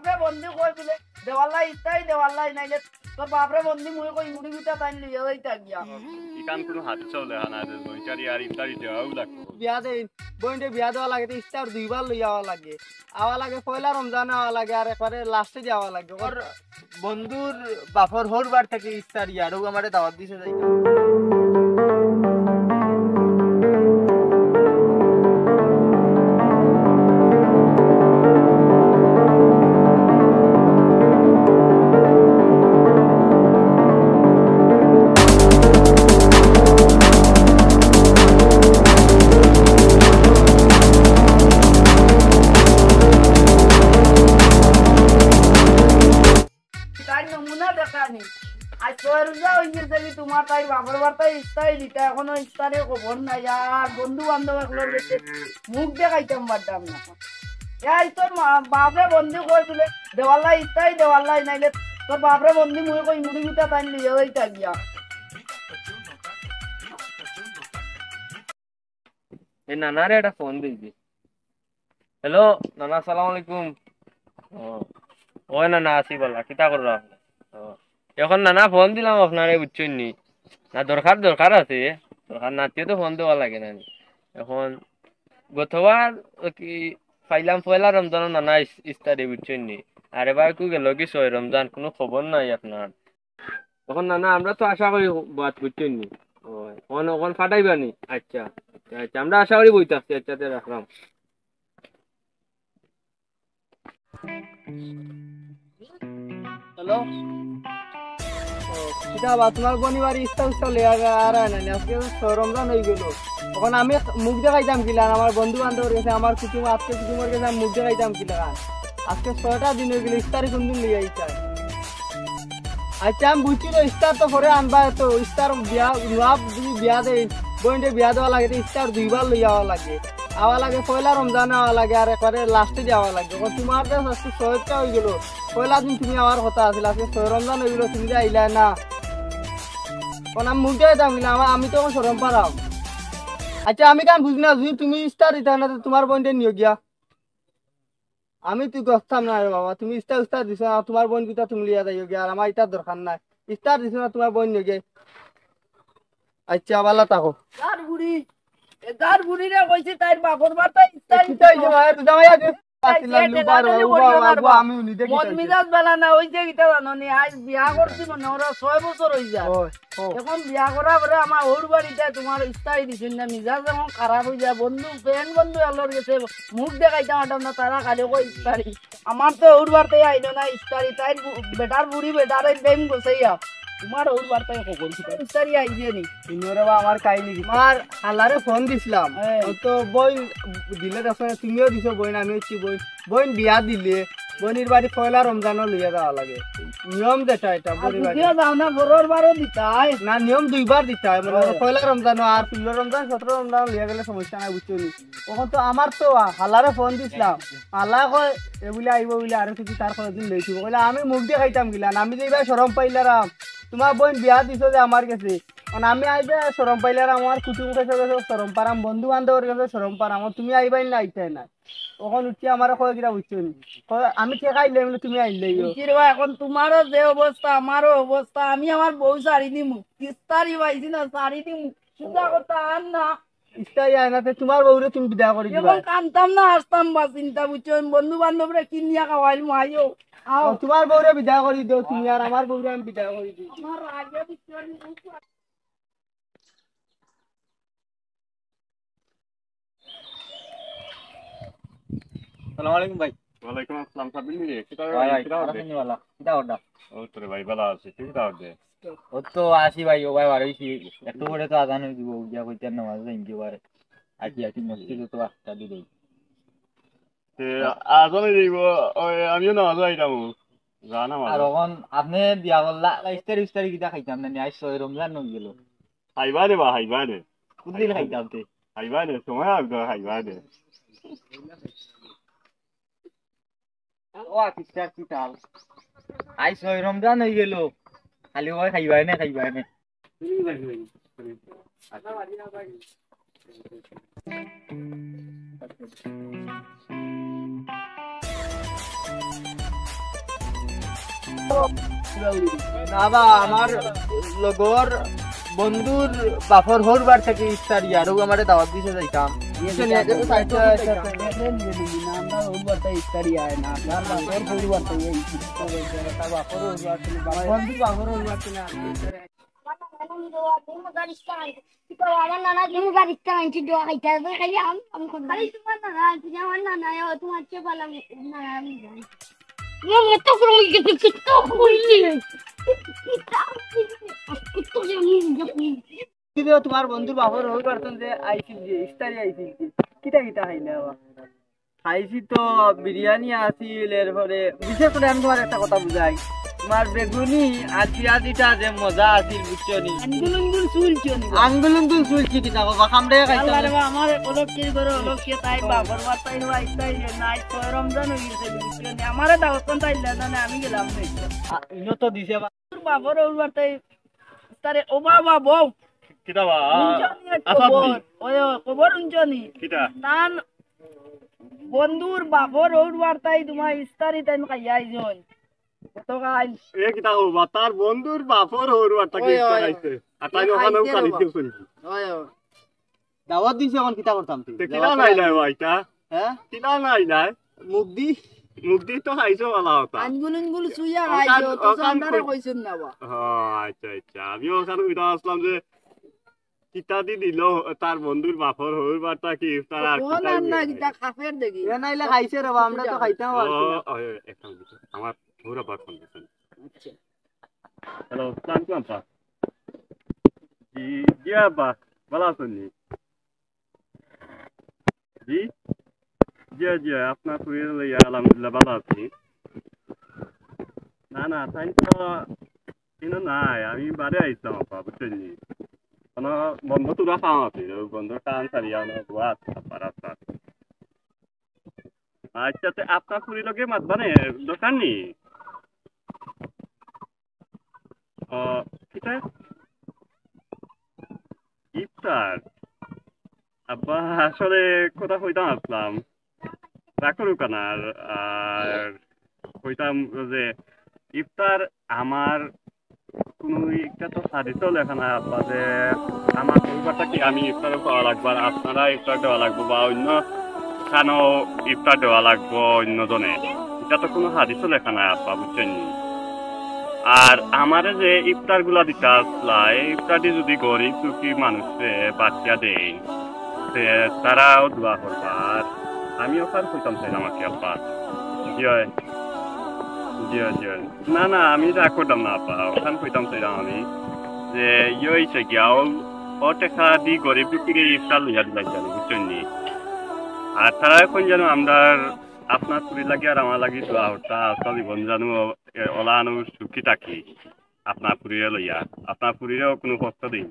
বাপরে বন্ধু কই দিলে দেওয়াল্লাই ইস্তাই দেওয়াল্লাই নাইলে তোর বাপরে বন্ধু মুই কই মুড়ি গুটা তাই লিয়ে যাইতা গিয়া ইকান কোনো হাত চলে না দুইটারি আর ইফতারি দেওয়াও লাগবে বিয়া দেই বইন্ডে বিয়া দেওয়া লাগে ইস্তার দুইবার লই যাওয়া লাগে আওয়া লাগে পয়লা রমজানে আওয়া লাগে আর একবারে লাস্টে যাওয়া লাগে ওর বন্ধুর বাপর হরবার থেকে ইস্তার ইয়ারও আমারে দাওয়াত দিছে যাইতা তোমার তাই বাবার বার্তায় ইস্তাই দিতা এখনো ইস্তারে খবর নাই আর বন্ধু বান্ধব মুখ দেখাইতাম পারতাম না এই তোর বাপরে বন্ধু কই দিলে দেওয়াল্লাই ইস্তাই দেওয়াল্লাই নাইলে তোর বাপরে বন্ধু মুই কই মুড়ি গুটা তাই লিয়ে যাইতা গিয়া এই নানারে একটা ফোন দিবি হ্যালো নানা আসসালামু আলাইকুম ওই নানা আসি বলা কিতা কররা এখন নানা ফোন দিলাম আপনারে বুঝছেন নি না দরকার আছে দরকার নাতিও তো ফোন দেওয়া লাগে না এখন গতবার কি পাইলাম পয়লা রমজান নানা ইস্তারে বুঝছেন নি আর এবার কু গেল কি 6 রমজান কোনো খবর নাই আপনার তখন নানা আমরা তো আশা করি বাত বুঝছেন নি ওখান ফাটাইবানি আচ্ছা আচ্ছা আমরা আশা করি বইতে আসছি আচ্ছাতে রাখলাম হ্যালো তোমার বনিবার ইস্তা উস্তা আর আজকে রমজান হয়ে গেল তখন আমি মুখ দেখাইতাম কিলা আমার বন্ধু বান্ধবের কাছে আমার কুটুম আজকে কুটুমের কাছে আমি মুখ দেখাইতাম কিলা আজকে 6টা দিন হয়ে গেল ইস্তারি কোন দিন লিয়ে আইতা আচ্ছা আমি বুঝছি তো ইস্তার তো পরে আনবা তো ইস্তার বিয়া যদি বিয়া দেয় বইন্ডে বিয়া দেওয়া লাগে ইস্তার দুইবার লই যাওয়া লাগে আওয়া লাগে পয়লা রমজানে আওয়া লাগে আর একবারে লাস্টে যাওয়া লাগে তোমার তো আজকে 6টা হয়ে গেল পয়লা দিন তুমি আমার কথা আছিল আজকে 6 রমজান হয়ে গেল তুমি যে আইলা না কোন আমি মুখ দিয়ে দাম কিনা আমি তো সরম পারাম আচ্ছা আমি কান বুঝি না যদি তুমি ইস্তার দিতা না তোমার বইন্ডে নিয়ে গিয়া আমি তুই গছতাম না রে বাবা তুমি ইস্তার দিছো না তোমার বোন কিতা তুমি লিয়া যাইও গিয়া আর আমার ইটার দরকার নাই ইস্তার দিছো না তোমার বোন নিয়ে গিয়ে আচ্ছা বালা তাকো দার বুড়ি রে কইছি তাই বাপর বার্তা ইস্তাই কিতাই যে ভাই তুই জামাই আছে আমি উনি দেখি মন মিজাজ বেলা না ওই যে কিতা জাননি আজ বিয়া করছি মনে ওরা 6 বছর হই যায় এখন বিয়া করা পরে আমার ওর বাড়িতে তোমার ইস্তাই দিছেন না মিজাজ যখন খারাপ হই যায় বন্ধু ফ্রেন্ড বন্ধু আলোর গেছে মুখ দেখাইতাম আটাম না তারা খালি কই ইস্তারি আমার তো ওর বাড়িতে আইলো না ইস্তারি তাই বেটার বুড়ি বেটার টাইম গোছাইয়া তোমার ওর বার্তায় কখন ইস্তারি আইছে নি ইনোরে বা আমার কাইনি তোমার আল্লাহরে ফোন দিছিলাম তো বই দিলে দেখো তুমিও দিছো বই আমিও দিছি বই বিয়া দিলে বনির বাড়ি পয়লা রমজানও লইয়া যাওয়া লাগে নিয়ম যেটা এটা বনির বাড়ি যাও না বড়র বারও দিতাই না নিয়ম দুইবার দিতাই মানে পয়লা রমজানও আর 15 রমজান 17 রমজান লইয়া গেলে সমস্যা নাই বুঝছো নি তখন তো আমার তো আল্লাহরে ফোন দিছিলাম আল্লাহ কয় এগুলা আইব বলে আর কিছু তার কয়েকদিন লইছিল কইলা আমি মুখ দিয়ে খাইতাম গিলা আমি যে এবার শরম পাইলাম তোমার বোন বিয়া দিছো যে আমার কাছে আমি আইবে শরম পাইলে আমার কুটুম কাছে শরম পারাম বন্ধু বান্ধবের কাছে শরম পারাম তুমি আইবাই না আইতাই না তখন উঠি আমার কয় কিনা বুঝছো আমি ঠেকাইলে তুমি আইলে এখন তোমারও যে অবস্থা আমারও অবস্থা আমি আমার বউ সারি দিমু ইস্তারি পাইছি না সারি দিমু সুদা কথা আর না ইস্তারি আইনাতে তোমার বউরে তুমি বিদায় করে দিবা এখন কানতাম না আসতাম বা চিন্তা বুঝছো বন্ধু বান্ধবরে কিনিয়া খাওয়াইল মাইও তোমার বউরে বিদায় করে দিও তুমি আর আমার বউরে আমি বিদায় করে দিই আমার আগে আসসালামু আলাইকুম ভাই ওয়ালাইকুম আসসালাম সাবিল রে কিটা ওয়ালা কিটা ওটা ও তোরে ভাই ভালো আছে তুই কিটা দে ও তো আসি ভাই ও ভাই বাড়াইছি একটু করে তো আজান হই দিব যা কইতে নামাজ যাইতে পারে আকি মসজিদে তো আসতা দিই তে আজানে দিব ওই আমিও না যাইতাম জানা মা আর এখন আপনি বিয়া করলা ইস্তারি কিটা খাইতাম না আজ 6 রমজান হই গেল হাইবারে বা হাইবারে কোন দিন খাইতাম তে হাইবারে সময় আগে হাইবারে ও কিস্তা কিতাল আই 6 রমজান হই গেল খালি ওই খাইবাই না না বা আমার লগর বন্ধুর বাপর হরবার থেকে ইফতারি আরো আমারে দাওয়াত দিতে যাইতাম আমার নানা তুমি বাড়িতে আনছি দোয়া খাইতে হবে খালি আমি খালি তোমার নানা আনছি আমার নানা তোমার চেয়ে ভালো নানা আমি জানি এত করে গেছে কিতো কইলি কিতো জানি কিন্তু তোমার বন্ধুর বাপর হরবার যে আইছি যে ইফতারি আইছি কিটা কিটা খাইলে খাইছি তো বিরিয়ানি আছিল এরপরে বিশেষ করে আমি তোমার একটা কথা বুঝাই তোমার বেগুনি আর পেঁয়াজিটা যে মজা আছিল বুঝছো নি আঙ্গুলুঙ্গুল চুলছি কিনা বাবা খামড়ে খাইতাম আমার অলক কি করে অলক কি তাই বাবর বাতাই হই তাই নাই তো রমজান হই গেছে বুঝছো নি আমারে দাওয়াত কোন তাই না আমি গেলাম না ইনো তো দিছে বাবর ওর বাতাই তারে ও বাবা বউ কিটা বা ওই খবর উঞ্চনি কিটা তান বন্ধুর বাপর ওর বার্তাই তোমার ইস্তারি তাই খাইয়া আইজন গতকাল এ কিটা হবা তার বন্ধুর বাপর হর বারটা কি খাইছে আর তাই ওখানেও কালি দিও শুনছি দাওয়াত দিছে এখন কিটা করতাম তুই তে কিটা নাই নাই ভাইটা হ্যাঁ কিটা নাই নাই মুখ দি তো খাইছো ভালো হতা আনগুলুনগুল সুইয়া খাইছো তো সান্দারে কইছেন না বা আচ্ছা আচ্ছা আমি ওখানে উঠা আসলাম যে কিটা দি দিল তার বন্ধুর বাপর হর বারটা কি তার আর কোন না কিটা কাফের দেখি এ নাইলে খাইছে রে বাবা আমরা তো খাইতাম আর একটা আমার পুরো বার ফোন দিছেন আচ্ছা হ্যালো সালাম আলাইকুম আপা জি জি আপা ভালো আছেন জি জি জি আপনার পরিবার আলহামদুলিল্লাহ ভালো আছি না না তাই তো কিন্তু নাই আমি বাড়ি আইতাম আপা বুঝছেন কোনো বন্ধ তোরা খাওয়া আছে বন্ধ টান সারিয়া গোয়া রাস্তা আচ্ছা তো আপনার পরিলোকে মাত মানে দোকান নি কিটা ইফতার আব্বা আসলে কোথা হইতাম আসলাম রাগ করুক না আর হইতাম যে ইফতার আমার কোনো একটা তো সাদিত লেখা না আব্বা যে আমার পরিবারটা কি আমি ইফতার পাওয়া লাগবো আর আপনারা ইফতার দেওয়া লাগবো বা অন্য খানো ইফতার দেওয়া লাগবো অন্যজনে এটা তো কোনো হাদিসও লেখা নাই আব্বা বুঝছেন আর আমার যে ইফতার গুলা দিতে আসলা এই ইফতারটি যদি গরিব দুঃখী মানুষে বাচ্চা দেয় তারাও দোয়া করবা আর আমি ওখানে কইতাম চাই আমাকে আব্বা জি হয় জি হয় জি হয় না না আমি রাগ করতাম না আব্বা ওখানে কইতাম চাইলাম আমি যে ইয়ে হয়েছে গিয়া ও টেকা দি গরিব দুঃখীকে ইফতার লইয়া দিলাই জানি বুঝছেন নি আর তারা এখন যেন আমরা আপনার পুরী লাগি আর আমার লাগি দোয়া হতা আসল জীবন জানো ওলা আনো সুখী থাকি আপনার পুরীরে লইয়া আপনার পুরীরেও কোনো কষ্ট দিই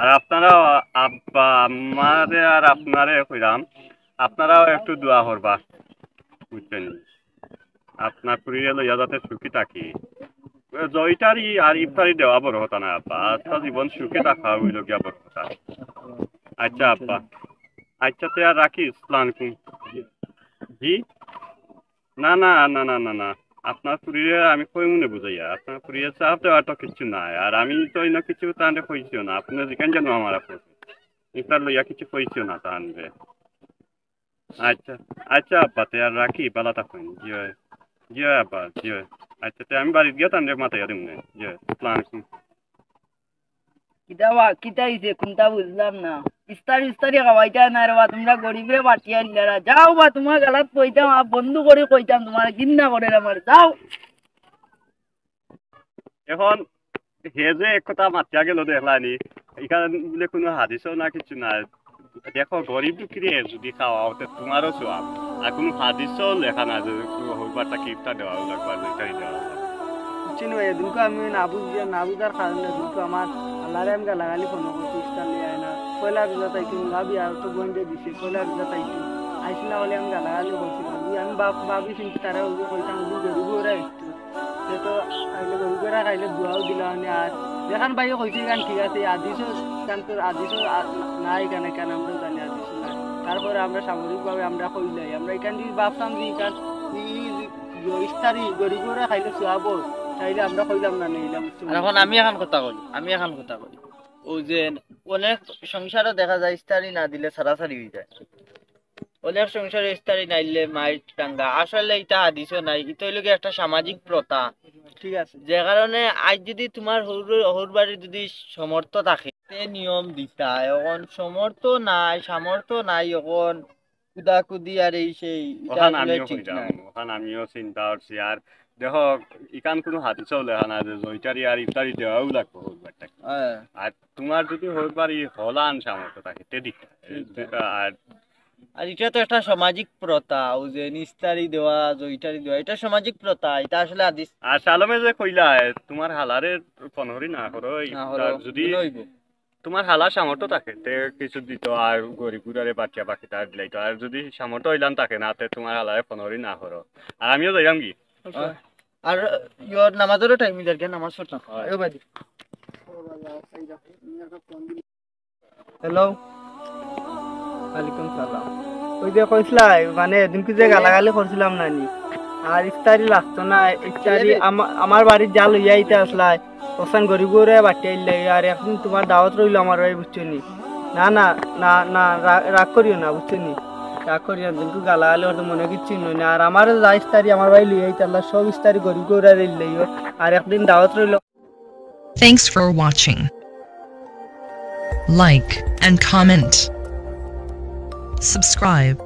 আর আপনারাও আব্বা আমারে আর আপনারে কইরাম আপনারাও একটু দোয়া করবা বুঝছেন আপনার পুরীরে লইয়া যাতে সুখী থাকি জয়টারি আর ইফতারি দেওয়া বড় হতা না আব্বা আসল জীবন সুখী থাকা হইল গিয়া বড় হতা আচ্ছা আব্বা আচ্ছা তো আর রাখি আসসালামু আলাইকুম জি না না না না না না আপনার পুরীরে আমি কই মনে বুঝাইয়া আপনার পুরীরে চাপ দেওয়ার তো কিছু নাই আর আমি তো অন্য কিছু তাহলে কইছিও না আপনি যেখানে জানো আমার ইফতার লইয়া কিছু কইছিও না তাহলে আচ্ছা আচ্ছা আব্বা তে আর রাখি ভালো থাকুন জি হয় জি হয় আব্বা জি হয় আচ্ছা তে আমি বাড়িতে গিয়ে তাহলে মাথায় দিন জি হয় আসসালামু আলাইকুম কিটা হইছে কোনটা বুঝলাম না ইস্তারি খাওয়াইতা না রে বা তোমরা গরিবরে পাঠিয়ে আনলারা যাও বা তোমার গালাত কইতাম বন্ধু করে কইতাম তোমার ঘৃণা করে আমার যাও এখন হে যে এক কথা মাতিয়া গেল দেখলানি এখানে বলে কোনো হাদিসও না কিছু না দেখো গরিব দুঃখীরে যদি খাওয়াও তোমারও সোয়াব আর কোনো হাদিসও লেখা না যে হইবারটা কি ইফতার দেওয়া লাগবে ইফতারি দেওয়া চিনো এদিনকে আমি না বুঝার কারণে দিনকে আমার আল্লাহরে আমি গালাগালি ফোন করছি ইফতার নিয়ে আয় না পয়লা রোজা তাইতো ভাবি আর তো বন্ধে দিছে পয়লা রোজা তাইতো আইসি না বলে আমি গালাগালি করছিলাম আমি ভাবি চিন্তা তারা কইতাম গরিবরা আসতো সে তো আইলে গরিবরা খাইলে দোয়াও দিলাম আর যেখান ভাই কইছি গান ঠিক আছে আদিসও গান তোর আদিসও নাই কেন কেন আমরা জানি আদিসও নাই তারপরে আমরা সামরিকভাবে আমরা কইলাই আমরা এখান থেকে ভাবতাম যে এখান ইস্তারি গরিবরা খাইলে সোয়াবো তাইলে আমরা কইলাম না নিলাম। আর এখন আমি এখন কথা কই ও যে অনেক সংসারও দেখা যায় ইস্তারি না দিলে সারাসারি হয়ে যায়, অনেক সংসারে ইস্তারি নাইলে মাইট টাঙ্গা, আসলে এটা হাদিসও নাই, এটা হইল একটা সামাজিক প্রথা। ঠিক আছে, যে কারণে আজ যদি তোমার হর বাড়ির যদি সমর্থ থাকে নিয়ম দিতা, এখন সামর্থ্য নাই এখন কুদাকুদি আর এই সেই আমিও চিন্তা করছি। আর দেখো ইকান কোনো হাদিসও লেখা না যে জয়টারি আর ইফতারি দেওয়াও লাগবে হরবারটা। আর তোমার যদি হরবারি হলান সামর্থ্য থাকে তেদিকটা। আর এটা তো একটা সামাজিক প্রথা, ও যে নিস্তারি দেওয়া জয়টারি দেওয়া এটা সামাজিক প্রথা, এটা আসলে হাদিস। আর সালমে যে কইলা তোমার হালারে পনহরি না করো, যদি তোমার হালা সামর্থ্য থাকে তে কিছু দিত, আর গরিব গুড়ারে বাচ্চা পাখি তার দিলাইতো। আর যদি সামর্থ্য হইলাম থাকে না তে তোমার হালারে পনহরি না করো। আর আমিও যাইলাম কি আর ইয়োর নামাজেরও টাইম ইদারকে নামাজ পড়তা। হ্যালো, ওয়ালাইকুম সালাম। ওই যে কইছিলাই মানে এদিনকে যে গালাগালি করছিলাম নানি, আর ইফতারি লাগতো না। ইফতারি আমার বাড়ির যা লইয়া আইতে আসলাই ওখান গরিব করে বাটিয়ে আর এখন তোমার দাওয়াত রইল আমার ভাই, বুঝছো নি? না না না না রাগ করিও না, বুঝছো নি? রাগ করিও না, দিনকে গালাগালি হতো মনে কিচ্ছু না। আর আমারও যা ইফতারি আমার ভাই লইয়া আইতে আল্লাহ সব ইফতারি গরিব করে লইও, আর একদিন দাওয়াত রইল। Thanks for watching. Like and comment. Subscribe.